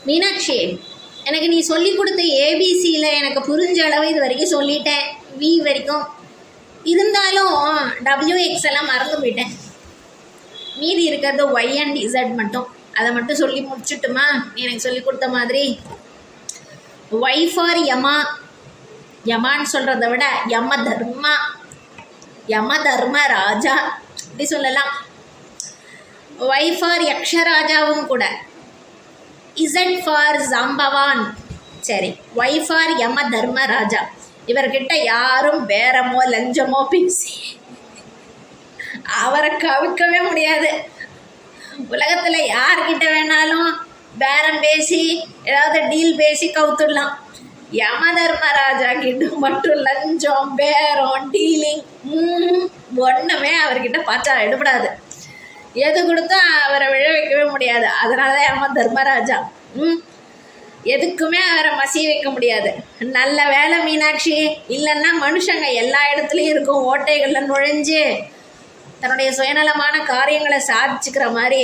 மீனாட்சி, எனக்கு நீ சொல்லி கொடுத்த ஏபிசியில் எனக்கு புரிஞ்ச அளவு இது வரைக்கும் சொல்லிட்டேன், வி வரைக்கும். இருந்தாலும் WX எல்லாம் மறந்து போயிட்டேன். மீதி இருக்கிறது ஒய் அண்ட் இசட் மட்டும். அதை மட்டும் சொல்லி முடிச்சுட்டுமா நீ எனக்கு சொல்லி கொடுத்த மாதிரி? ஒய் ஃபார் யமா, யமான்னு சொல்கிறத விட யம தர்மா, யம தர்ம ராஜா அப்படி சொல்லலாம். ஒய் ஃபார் யக்ஷராஜாவும் கூட. இசட் ஃபார் ஜாம்பவான். சரி, ஒய் ஃபார் யம தர்ம ராஜா. இவர்கிட்ட யாரும் பேரமோ லஞ்சமோ பேசி அவரை கவிக்கவே முடியாது. உலகத்தில் யார்கிட்ட வேணாலும் பேரம் பேசி ஏதாவது டீல் பேசி கவுத்துடலாம். யம தர்மராஜா கிட்ட மட்டும் லஞ்சம் பேரம் டீலிங் ஒன்றுமே அவர்கிட்ட பார்த்தா எடுபடாது. எது கொடுத்தா அவரை விழ வைக்கவே முடியாது. அதனால தான் யம தர்மராஜா. எதுக்குமே அவரை மசிய வைக்க முடியாது. நல்ல வேலை மீனாட்சி, இல்லைன்னா மனுஷங்க எல்லா இடத்துலையும் இருக்கும் ஓட்டைகளில் நுழைஞ்சு தன்னுடைய சுயநலமான காரியங்களை சாதிச்சுக்கிற மாதிரி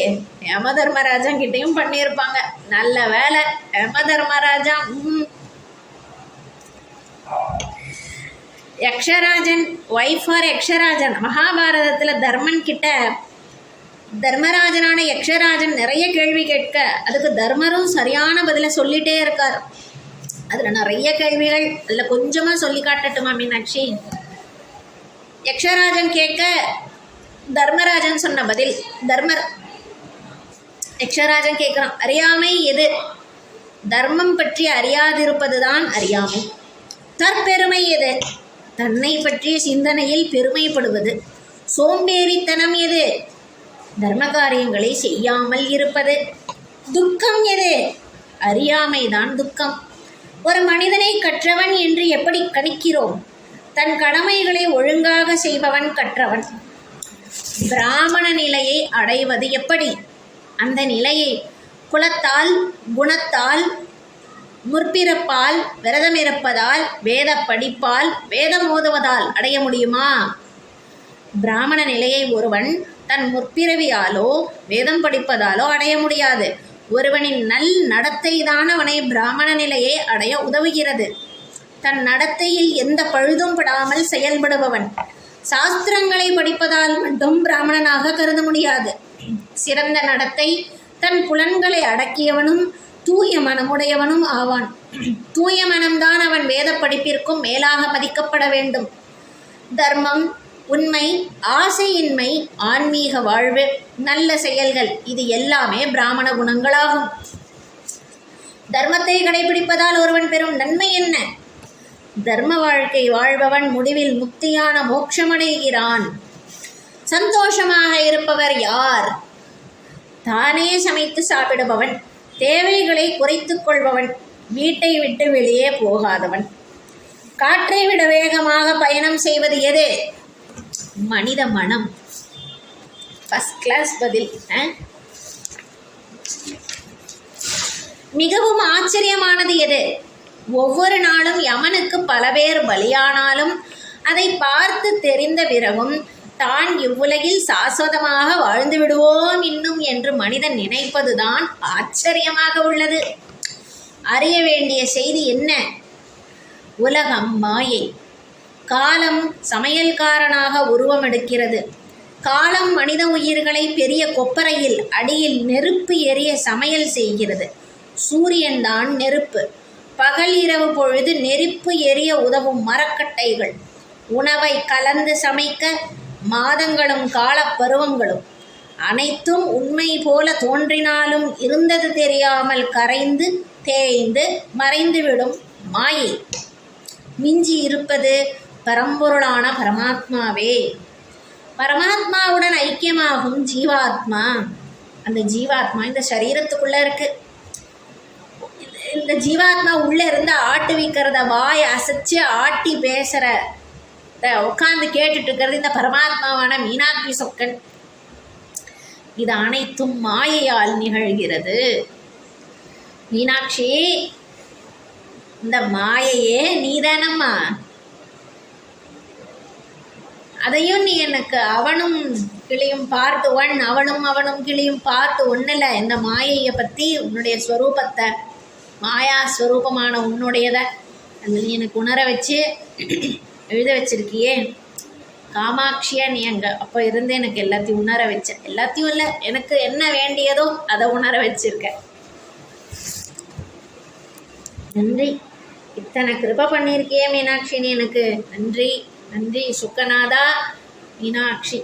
யம தர்மராஜா கிட்டையும் பண்ணியிருப்பாங்க. நல்ல வேலை யம தர்மராஜா. Yaksharajan, Y for Yaksharajan. மகாபாரதத்தில் தர்மன் கிட்ட தர்மராஜனான யக்ஷராஜன் நிறைய கேள்வி கேட்க அதுக்கு தர்மரும் சரியான பதிலை சொல்லிகிட்டே இருக்கார். அதில் நிறைய கேள்விகள், அதில் கொஞ்சமாக சொல்லி காட்டட்டுமா மீனாட்சி? யக்ஷராஜன் கேட்க தர்மராஜன் சொன்ன பதில். யக்ஷராஜன் கேட்குறான், அறியாமை எது? தர்மம் பற்றி அறியாதிருப்பது தான் அறியாமை. தற்பெருமை எது? தன்னை பற்றிய சிந்தனையில் பெருமைப்படுவது. சோம்பேறித்தனம் எது? தர்ம காரியங்களை செய்யாமல் இருப்பது. துக்கம் எது? அறியாமைதான் துக்கம். ஒரு மனிதனை கற்றவன் என்று எப்படி கணிக்கிறோம்? தன் கடமைகளை ஒழுங்காக செய்பவன் கற்றவன். பிராமண நிலையை அடைவது எப்படி? அந்த நிலையை குலத்தால், குணத்தால், முற்பிறப்பால், விரதமிருப்பதால், வேத படிப்பால், வேதம் ஓதுவதால் அடைய முடியுமா? பிராமண நிலையை ஒருவன் தன் முற்பிறவியாலோ வேதம் படிப்பதாலோ அடைய முடியாது. ஒருவனின் நல் நடத்தை தான் அவனை பிராமண நிலையை அடைய உதவுகிறது. தன் நடத்தையில் எந்த பழுதும் படாமல் செயல்படுபவன். சாஸ்திரங்களை படிப்பதால் மட்டும் பிராமணனாக கருத முடியாது. சிறந்த நடத்தை, தன் புலன்களை அடக்கியவனும் தூய மனமுடையவனும் ஆவான். தூய மனம்தான் அவன் வேத படிப்பிற்கும் மேலாக மதிக்கப்பட வேண்டும். தர்மம், உண்மை, ஆசையின்மை, ஆன்மீக வாழ்வு, நல்ல செயல்கள், இது எல்லாமே பிராமண குணங்களாகும். தர்மத்தை கடைபிடிப்பதால் ஒருவன் பெறும் நன்மை என்ன? தர்ம வாழ்க்கை வாழ்பவன் முடிவில் முக்தியான மோட்சமடைகிறான். சந்தோஷமாக இருப்பவர் யார்? தானே சமைத்து சாப்பிடுபவன், தேவைகளை குறைத்து கொள்பவன், வீட்டை விட்டு வெளியே போகாதவன். காற்றை விட வேகமாக பயணம் செய்வது எது? மனித மனம். ஃபர்ஸ்ட் கிளாஸ் பதில். மிகவும் ஆச்சரியமானது எது? ஒவ்வொரு நாளும் யமனுக்கு பல பேர் பலியானாலும் அதை பார்த்து தெரிந்த பிறகும் தான் இவ்வுலகில் சாஸ்வதமாக வாழ்ந்து விடுவோம் இன்னும் என்று மனிதன் நினைப்பதுதான் ஆச்சரியமாக உள்ளது. அறிய வேண்டிய செய்தி என்ன? உலகம் மாயை. காலம் சமையல்காரனாக உருவம் எடுக்கிறது. காலம் மனித உயிர்களை பெரிய கொப்பரையில் அடியில் நெருப்பு எரிய சமையல் செய்கிறது. சூரியன்தான் நெருப்பு. பகல் இரவு பொழுது நெருப்பு எரிய உதவும் மரக்கட்டைகள். உணவை கலந்து சமைக்க மாதங்களும் காலப்பருவங்களும். அனைத்தும் உண்மை போல தோன்றினாலும் இருந்தது தெரியாமல் கரைந்து தேய்ந்து மறைந்துவிடும் மாயை. மிஞ்சி இருப்பது பரம்பொருளான பரமாத்மாவே. பரமாத்மாவுடன் ஐக்கியமாகும் ஜீவாத்மா. அந்த ஜீவாத்மா இந்த சரீரத்துக்குள்ளே இருக்குது. இந்த ஜீவாத்மா உள்ளே இருந்து ஆட்டு வைக்கிறத வாய் அசைச்சு ஆட்டி பேசுகிறத உட்காந்து கேட்டுட்டு இருக்கிறது இந்த பரமாத்மாவான மீனாட்சி சொக்கன். இது அனைத்தும் மாயையால் நிகழ்கிறது. மீனாட்சி, இந்த மாயையே நீதானம்மா. அதையும் நீ எனக்கு அவனும் கிளியும் பார்ட் 1, அவளும் அவனும் கிளியும் பார்ட் 1ல் இந்த மாயையை பற்றி உன்னுடைய ஸ்வரூபத்தை, மாயா ஸ்வரூபமான உன்னுடையதை அதில் எனக்கு உணர வச்சு எழுத வச்சிருக்கியே காமாட்சியா. நீ அங்கே அப்போ இருந்து எனக்கு எல்லாத்தையும் உணர வச்ச. எல்லாத்தையும் இல்லை, எனக்கு என்ன வேண்டியதோ அதை உணர வச்சிருக்க. நன்றி. இத்தனை கிருபை பண்ணியிருக்கியே மீனாட்சி, நீ எனக்கு நன்றி. நன்றி சுக்கநாதா மீனாட்சி.